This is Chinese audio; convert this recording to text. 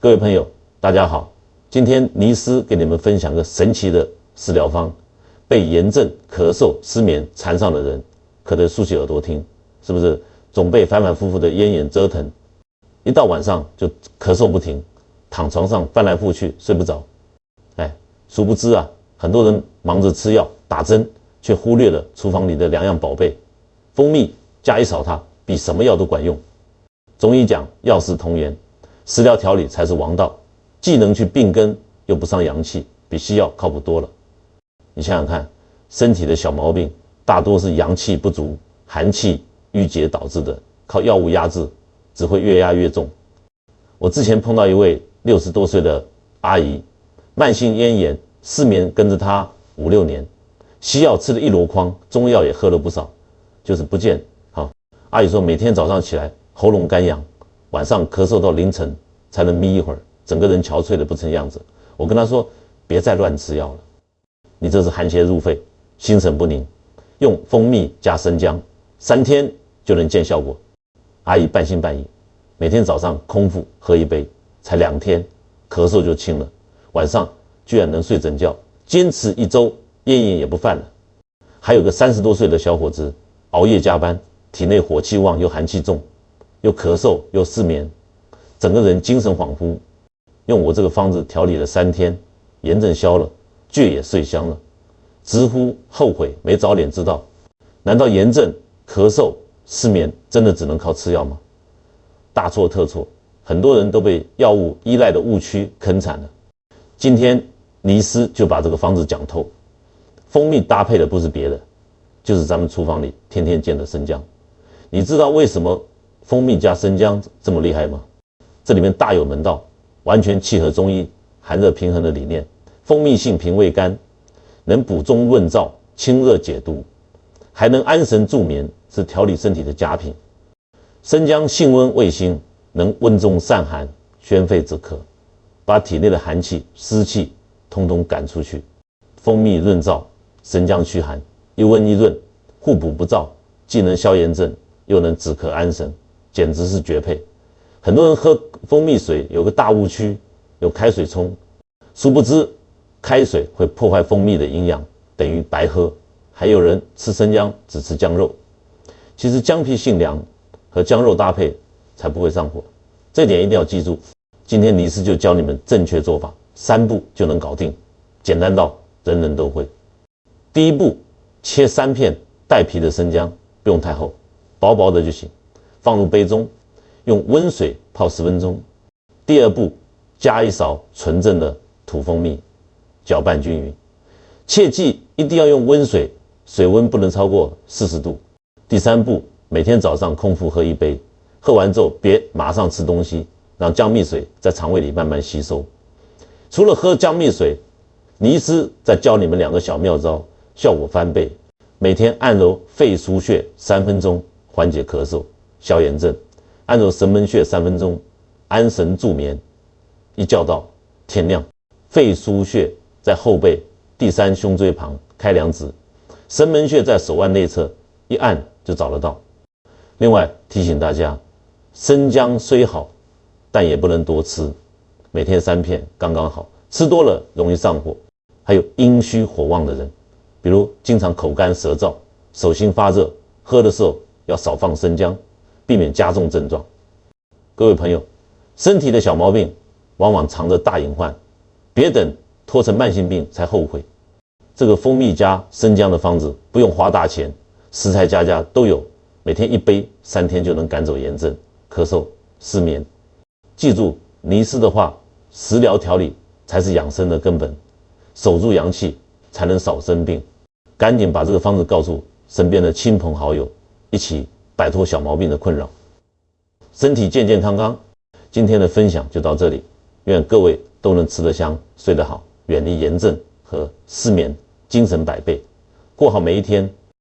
各位朋友，大家好，今天尼斯给你们分享个神奇的食疗方，被炎症、咳嗽、失眠缠上的人，可得竖起耳朵听，是不是？总被反反复复的咽炎折腾，一到晚上就咳嗽不停，躺床上翻来覆去睡不着。殊不知啊，很多人忙着吃药、打针，却忽略了厨房里的两样宝贝，蜂蜜加一勺它，比什么药都管用。中医讲药食同源，食疗调理才是王道，既能去病根，又不伤阳气，比西药靠谱多了。你想想看，身体的小毛病大多是阳气不足、寒气郁结导致的，靠药物压制，只会越压越重。我之前碰到一位60多岁的阿姨，慢性咽炎、失眠跟着她5、6年，西药吃了一箩筐，中药也喝了不少，就是不见好。阿姨说每天早上起来喉咙干痒，晚上咳嗽到凌晨才能眯一会儿，整个人憔悴的不成样子。我跟她说别再乱吃药了，你这是寒邪入肺，心神不宁，用蜂蜜加生姜，3天就能见效果。阿姨半信半疑，每天早上空腹喝一杯，才2天咳嗽就轻了，晚上居然能睡整觉，坚持1周咽炎也不犯了。还有个30多岁的小伙子，熬夜加班，体内火气旺又寒气重，又咳嗽又失眠，整个人精神恍惚，用我这个方子调理了3天，炎症消了，倔也睡香了，直呼后悔没早点知道。难道炎症、咳嗽、失眠真的只能靠吃药吗？大错特错，很多人都被药物依赖的误区坑惨了。今天尼斯就把这个方子讲透，蜂蜜搭配的不是别的，就是咱们厨房里天天见的生姜。你知道为什么蜂蜜加生姜这么厉害吗？这里面大有门道，完全契合中医寒热平衡的理念。蜂蜜性平胃肝，能补中润燥、清热解毒，还能安神助眠，是调理身体的佳品。生姜性温味辛，能温中散寒、宣肺止咳，把体内的寒气、湿气通通赶出去。蜂蜜润燥，生姜驱寒，一温一润，互补不燥，既能消炎症，又能止咳安神，简直是绝配。很多人喝蜂蜜水有个大误区，有开水冲，殊不知开水会破坏蜂蜜的营养，等于白喝。还有人吃生姜只吃姜肉，其实姜皮性凉，和姜肉搭配才不会上火，这点一定要记住。今天尼斯就教你们正确做法，3步就能搞定，简单到人人都会。第一步，切3片带皮的生姜，不用太厚，薄薄的就行，放入杯中，用温水泡10分钟。第二步，加1勺纯正的土蜂蜜，搅拌均匀。切记一定要用温水，水温不能超过40度。第3步，每天早上空腹喝1杯，喝完之后别马上吃东西，让姜蜜水在肠胃里慢慢吸收。除了喝姜蜜水，尼斯再教你们2个小妙招，效果翻倍。每天按揉肺腧穴3分钟，缓解咳嗽、消炎症；按揉神门穴3分钟，安神助眠。一觉到天亮。肺腧穴在后背第3胸椎旁开2指，神门穴在手腕内侧，一按就找得到。另外提醒大家，生姜虽好，但也不能多吃，每天3片刚刚好，吃多了容易上火。还有阴虚火旺的人，比如经常口干舌燥、手心发热，喝的时候要少放生姜，避免加重症状。各位朋友，身体的小毛病往往藏着大隐患，别等拖成慢性病才后悔。这个蜂蜜加生姜的方子不用花大钱，食材家家都有，每天1杯，3天就能赶走炎症、咳嗽、失眠。记住尼斯的话，食疗调理才是养生的根本，守住阳气才能少生病。赶紧把这个方子告诉身边的亲朋好友，一起摆脱小毛病的困扰，身体健健康康。今天的分享就到这里，愿各位都能吃得香、睡得好，远离炎症和失眠，精神百倍，过好每一天。